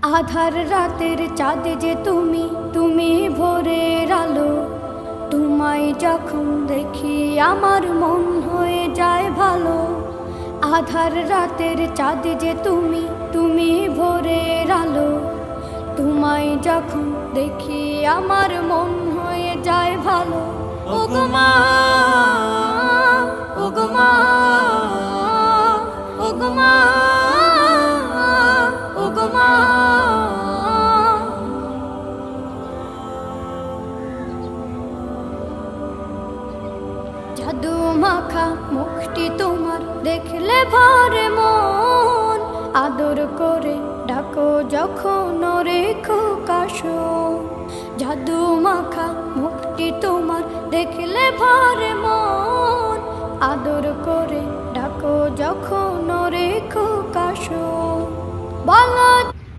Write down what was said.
আধার রাতের চাঁদ যে তুমি, তুমি ভোরের আলো। তোমায় যখন দেখি আমার মন হয়ে যায় ভালো। আধার রাতের চাঁদ যে তুমি, তুমি ভোরের আলো। তোমায় যখন দেখি আমার মন হয়ে যায় ভালো। ওগো মা, ওগো মা, ওগো মা, ওগো মা। জাদু মাখা মুখটি তোমার দেখলে ভরে মন। আদর করে ডাকো যখন রেখো কাশো। জাদু মাখা মুখটি তোমার দেখলে ভরে মন। আদর করে ডাকো যখন রেখো কাশো। বলো